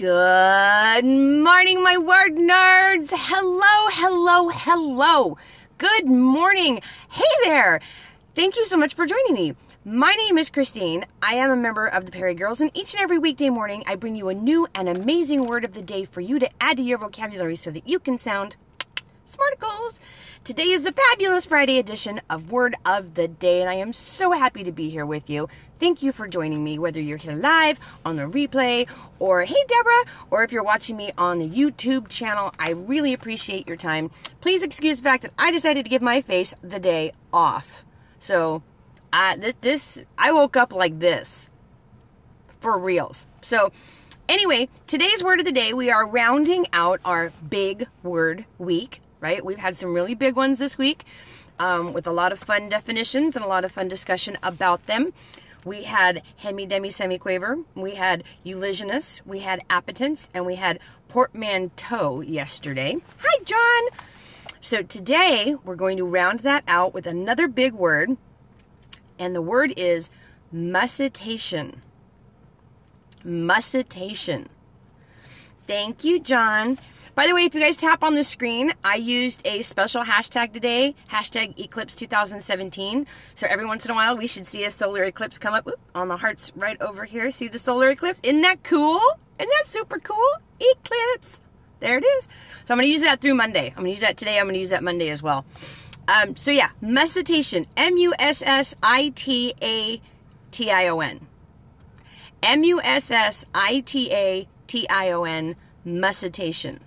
Good morning, my word nerds. Hello. Good morning. Hey there. Thank you so much for joining me. My name is Christine. I am a member of the Perry Girls, and each and every weekday morning, I bring you a new and amazing word of the day for you to add to your vocabulary so that you can sound smarticles. Today is the fabulous Friday edition of Word of the Day, and I am so happy to be here with you. Thank you for joining me, whether you're here live, on the replay, or hey Deborah, or if you're watching me on the YouTube channel. I really appreciate your time. Please excuse the fact that I decided to give my face the day off. So, I woke up like this. For reals. So, anyway, today's word of the day, we are rounding out our big word week. Right? We've had some really big ones this week with a lot of fun definitions and a lot of fun discussion about them. We had hemi-demi semiquaver, we had eulogianus, we had appetence, and we had portmanteau yesterday. Hi, John! So today, we're going to round that out with another big word, and the word is mussitation. Mussitation. Thank you, John. By the way, if you guys tap on the screen, I used a special hashtag today, hashtag Eclipse 2017. So every once in a while, we should see a solar eclipse come up on the hearts right over here. See the solar eclipse? Isn't that cool? Isn't that super cool? Eclipse. There it is. So I'm going to use that through Monday. I'm going to use that today. I'm going to use that Monday as well. So yeah, mussitation. M-U-S-S-I-T-A-T-I-O-N. M-U-S-S-I-T-A-T-I-O-N. Mussitation.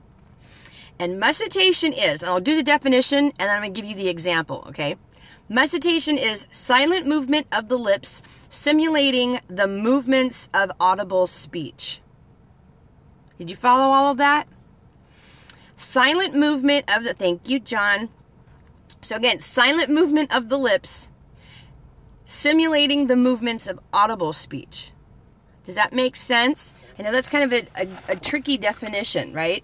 And mussitation is, and I'll do the definition and then I'm going to give you the example, okay? Mussitation is silent movement of the lips simulating the movements of audible speech. Did you follow all of that? Silent movement of the, thank you, John. So again, silent movement of the lips simulating the movements of audible speech. Does that make sense? I know that's kind of a tricky definition, right?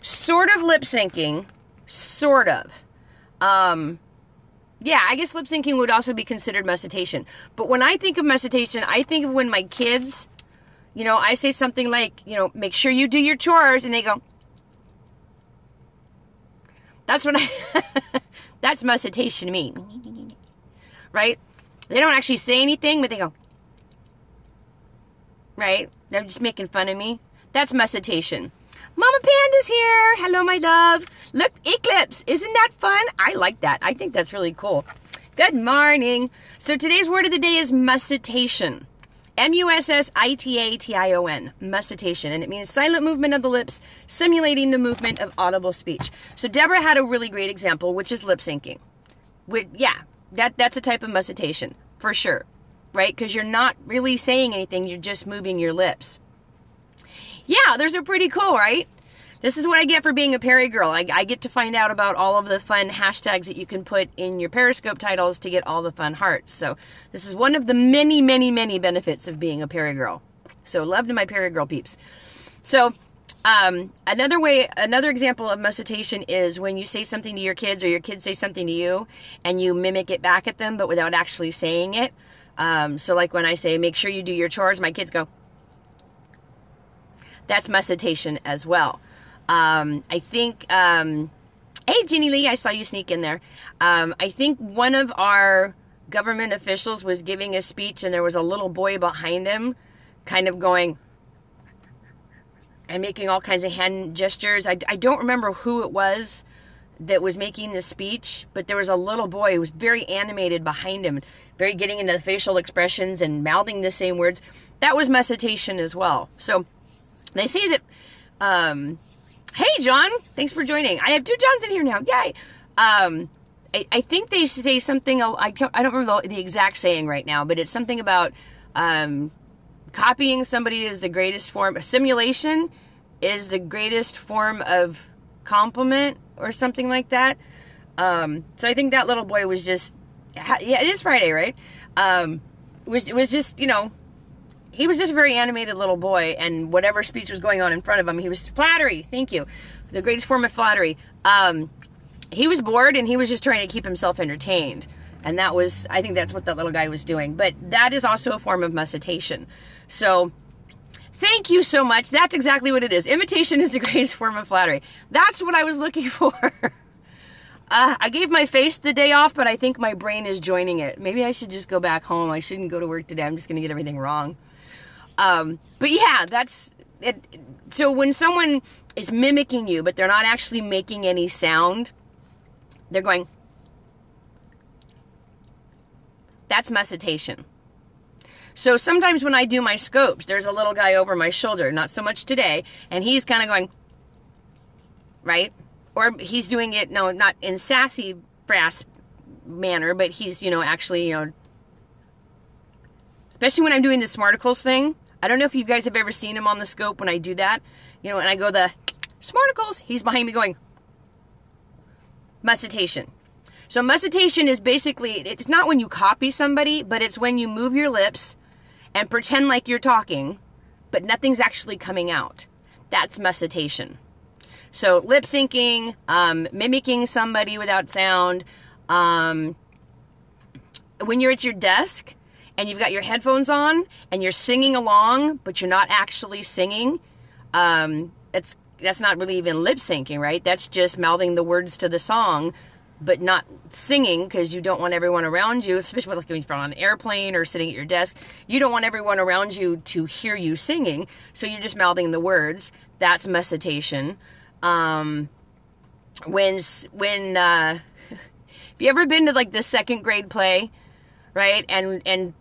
Sort of lip syncing, sort of. Yeah, I guess lip syncing would also be considered mussitation. But when I think of mussitation, I think of when my kids, you know, I say something like, you know, make sure you do your chores, and they go. That's when that's mussitation to me. Right? They don't actually say anything, but they go. Right? They're just making fun of me. That's mussitation. Mama Panda's here. Hello, my love. Look, eclipse. Isn't that fun? I like that. I think that's really cool. Good morning. So today's word of the day is mussitation. M-U-S-S-I-T-A-T-I-O-N. Mussitation. And it means silent movement of the lips simulating the movement of audible speech. So Deborah had a really great example, which is lip syncing. Yeah, that's a type of mussitation, for sure. Right? Because you're not really saying anything, you're just moving your lips. Yeah, those are pretty cool, right? This is what I get for being a Perry girl. I get to find out about all of the fun hashtags that you can put in your Periscope titles to get all the fun hearts. So this is one of the many, many, many benefits of being a Perry girl. So love to my Perry girl peeps. So another example of mussitation is when you say something to your kids or your kids say something to you and you mimic it back at them but without actually saying it. So like when I say, make sure you do your chores, my kids go. That's mussitation as well. I think, hey, Ginny Lee, I saw you sneak in there. I think one of our government officials was giving a speech and there was a little boy behind him kind of going and making all kinds of hand gestures. I don't remember who it was that was making the speech, but there was a little boy who was very animated behind him, very getting into the facial expressions and mouthing the same words. That was mussitation as well. So they say that, hey John, thanks for joining. I have 2 Johns in here now, yay. I think they say something, I don't remember the exact saying right now, but it's something about copying somebody is the greatest form, simulation is the greatest form of compliment or something like that. So I think that little boy was just, yeah, it is Friday, right? It was just, you know, he was just a very animated little boy, and whatever speech was going on in front of him, he was flattery. Thank you. The greatest form of flattery. He was bored, and he was just trying to keep himself entertained. And that was, I think that's what that little guy was doing. But that is also a form of mussitation. So Thank you so much. That's exactly what it is. Imitation is the greatest form of flattery. That's what I was looking for. I gave my face the day off, but I think my brain is joining it. Maybe I should just go back home. I shouldn't go to work today. I'm just going to get everything wrong. But yeah, that's it. So when someone is mimicking you, but they're not actually making any sound, they're going, that's mussitation. So sometimes when I do my scopes, there's a little guy over my shoulder, not so much today, and he's kind of going, right? Or he's doing it, no, not in sassy, brass manner, but he's, actually, especially when I'm doing the Smarticles thing. I don't know if you guys have ever seen him on the scope when I do that, and I go the Smarticles, he's behind me going, mussitation. So mussitation is basically, it's not when you copy somebody, but it's when you move your lips and pretend like you're talking, but nothing's actually coming out. That's mussitation. So lip syncing, mimicking somebody without sound. When you're at your desk and you've got your headphones on and you're singing along, but you're not actually singing, that's not really even lip syncing, right? That's just mouthing the words to the song, but not singing, because you don't want everyone around you, especially like when you're on an airplane or sitting at your desk, you don't want everyone around you to hear you singing, so you're just mouthing the words. That's mussitation. Have you ever been to like the second grade play, right? And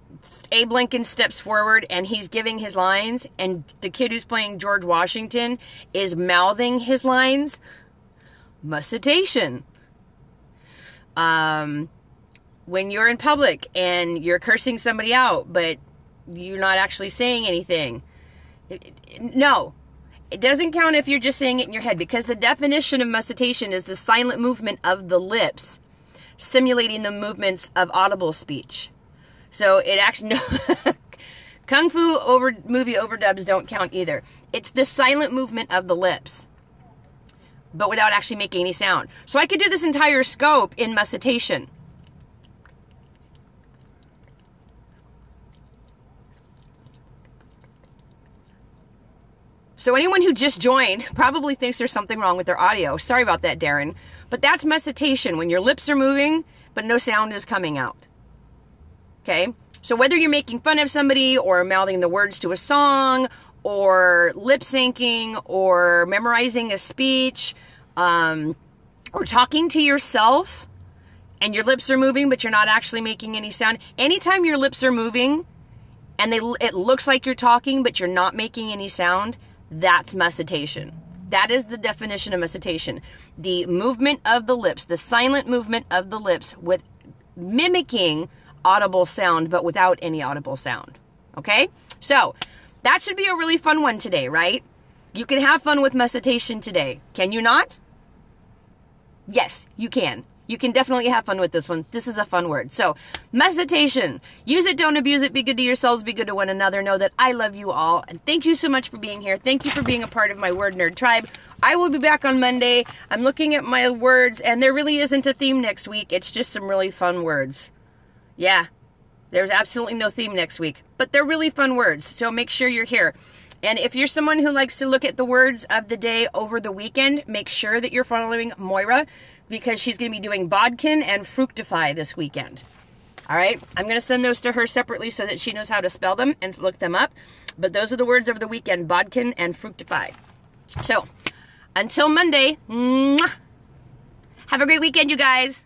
Abe Lincoln steps forward and he's giving his lines, and the kid who's playing George Washington is mouthing his lines? Mussitation. When you're in public and you're cursing somebody out, but you're not actually saying anything. No, it doesn't count if you're just saying it in your head, because the definition of mussitation is the silent movement of the lips, simulating the movements of audible speech. So it actually, no, Kung Fu movie overdubs don't count either. It's the silent movement of the lips, but without actually making any sound. So I could do this entire scope in mussitation. So anyone who just joined probably thinks there's something wrong with their audio. Sorry about that, Darren. But that's mussitation, when your lips are moving, but no sound is coming out. Okay? So whether you're making fun of somebody, or mouthing the words to a song, or lip syncing, or memorizing a speech, or talking to yourself, and your lips are moving, but you're not actually making any sound. Anytime your lips are moving, and it looks like you're talking, but you're not making any sound, that's mussitation. That is the definition of mussitation. The movement of the lips, the silent movement of the lips with mimicking audible sound, but without any audible sound. Okay? So, that should be a really fun one today, right? You can have fun with mussitation today. Can you not? Yes, you can. You can definitely have fun with this one. This is a fun word. So, mussitation. Use it, don't abuse it. Be good to yourselves. Be good to one another. Know that I love you all. And thank you so much for being here. Thank you for being a part of my Word Nerd tribe. I will be back on Monday. I'm looking at my words, and there really isn't a theme next week. It's just some really fun words. Yeah, there's absolutely no theme next week. But they're really fun words, so make sure you're here. And if you're someone who likes to look at the words of the day over the weekend, make sure that you're following Moira, because she's going to be doing bodkin and fructify this weekend. All right? I'm going to send those to her separately so that she knows how to spell them and look them up. But those are the words of the weekend, bodkin and fructify. So, until Monday, mwah, have a great weekend, you guys.